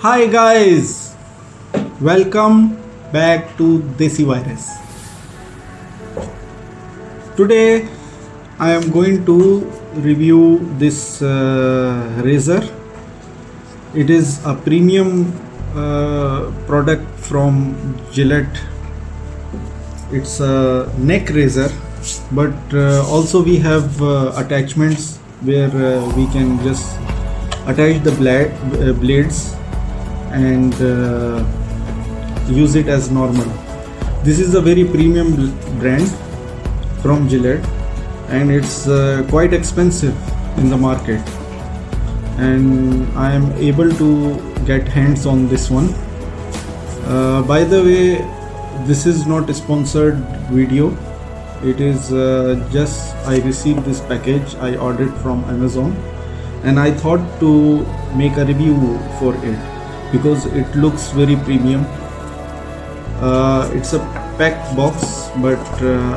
Hi guys, welcome back to Desi Virus. Today I am going to review this razor. It is a premium product from Gillette. It's a neck razor, but also we have attachments where we can just attach the blades and use it as normal. This is a very premium brand from Gillette, and it's quite expensive in the market, and I am able to get hands on this one. By the way, this is not a sponsored video. It is just I received this package. I ordered from Amazon, and I thought to make a review for it because it looks very premium. It's a packed box, but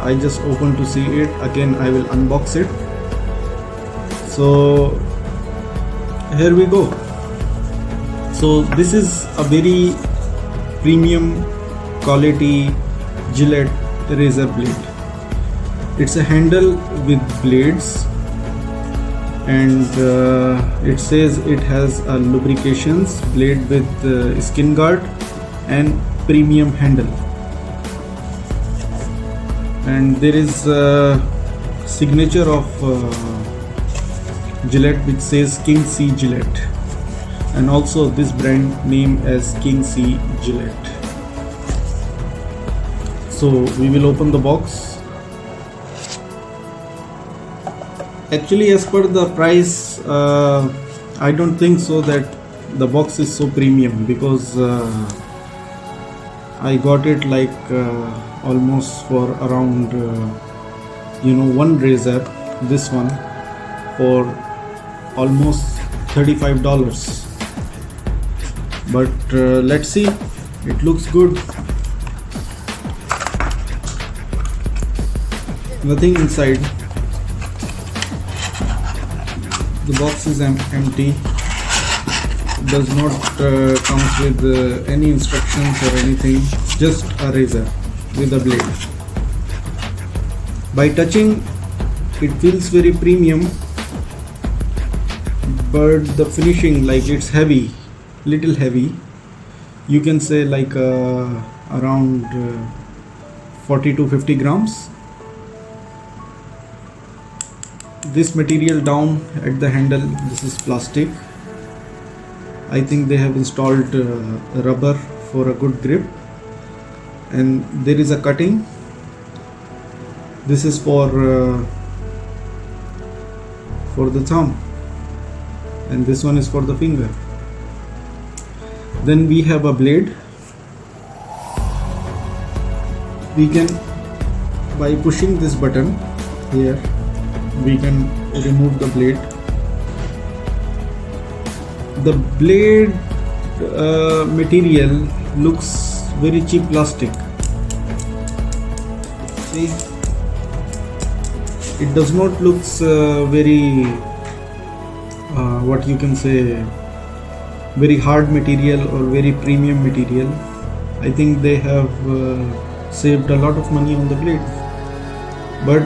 I just opened to see it. Again, I will unbox it. So here we go. So this is a very premium quality Gillette razor blade. It's a handle with blades, and it says it has a lubrications blade with skin guard and premium handle, and there is a signature of Gillette which says King C Gillette, and also this brand name as King C Gillette. So we will open the box. Actually, as per the price, I don't think so that the box is so premium, because I got it like almost for around one razor, this one, for almost $35. But let's see, it looks good. Nothing inside. The box is empty. It does not comes with any instructions or anything, just a razor with a blade. By touching, it feels very premium, but the finishing, like, it's heavy, little heavy. You can say like around 40 to 50 grams. This material down at the handle, this is plastic. I think they have installed rubber for a good grip, and there is a cutting. This is for the thumb, and this one is for the finger. Then we have a blade. We can, by pushing this button here, we can remove the blade. The blade material looks very cheap plastic. See, it does not look very what you can say, very hard material or very premium material. I think they have saved a lot of money on the blade, but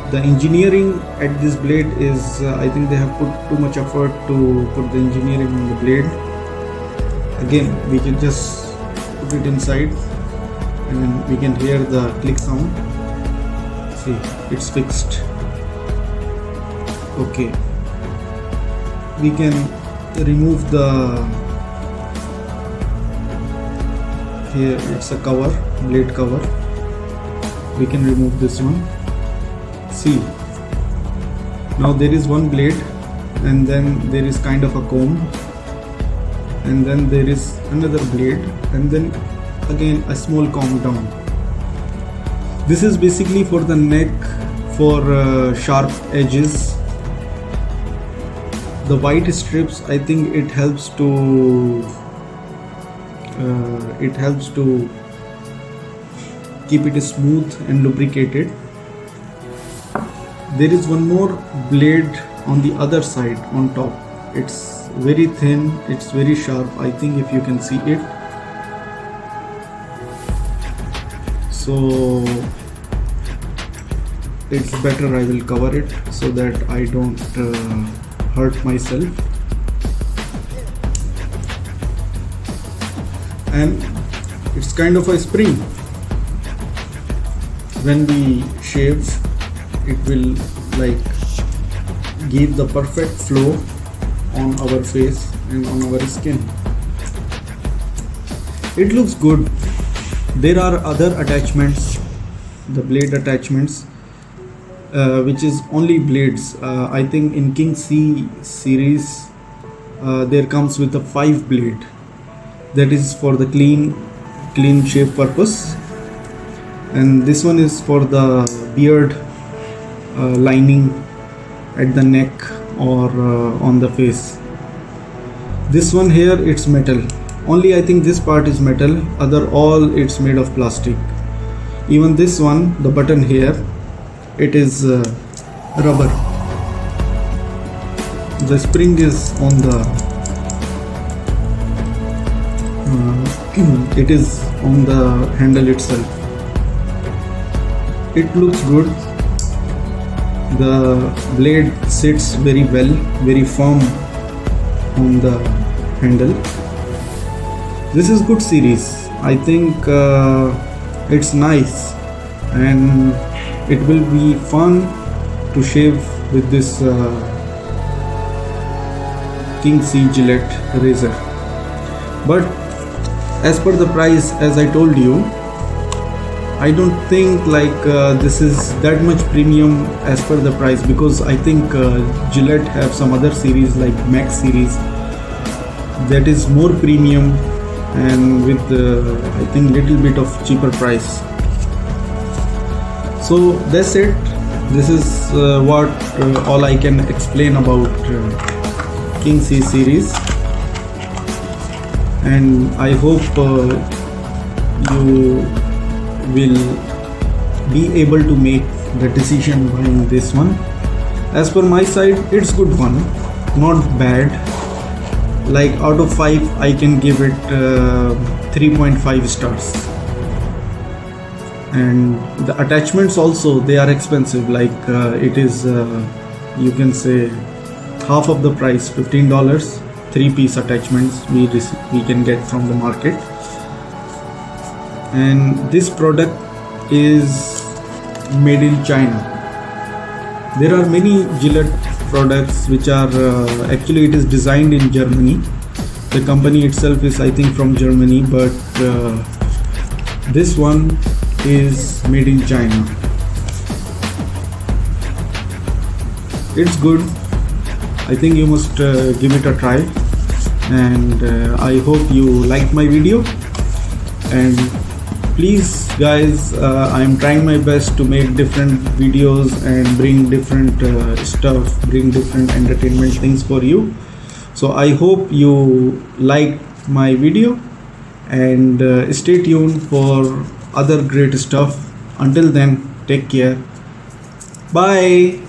the engineering at this blade is I think they have put too much effort to put the engineering on the blade. Again, we can just put it inside, and we can hear the click sound. See, it's fixed. Okay, we can remove the, here it's a cover, blade cover. We can remove this one. See, now there is one blade, and then there is kind of a comb, and then there is another blade, and then again a small comb down. This is basically for the neck, for sharp edges. The white strips, I think it helps to keep it smooth and lubricated. There is one more blade on the other side on top. It's very thin, it's very sharp. I think if you can see it. So it's better I will cover it so that I don't hurt myself. And it's kind of a spring. When we shave, it will like give the perfect flow on our face and on our skin. It looks good. There are other attachments, the blade attachments, which is only blades. I think in King C series there comes with a 5 blade. That is for the clean shave purpose, and this one is for the beard lining at the neck or on the face. This one here, it's metal only. I think this part is metal, other all it's made of plastic. Even this one, the button here, it is rubber. The spring is on the it is on the handle itself. It looks good. The blade sits very well, very firm on the handle. This is good series. I think it's nice, and it will be fun to shave with this King C Gillette razor. But as per the price, as I told you, I don't think like this is that much premium as per the price, because I think Gillette have some other series like Max series that is more premium and with I think little bit of cheaper price. So that's it. This is what all I can explain about King C series, and I hope you will be able to make the decision buying this one. As per my side, it's good one, not bad. Like out of 5 I can give it 3.5 stars. And the attachments also, they are expensive. Like it is you can say half of the price, $15. 3-piece attachments we can get from the market. And this product is made in China. There are many Gillette products which are actually it is designed in Germany. The company itself is I think from Germany, but this one is made in China. It's good. I think you must give it a try, and I hope you liked my video. And please guys, I am trying my best to make different videos and bring different stuff, bring different entertainment things for you. So I hope you liked my video, and stay tuned for other great stuff. Until then, take care. Bye.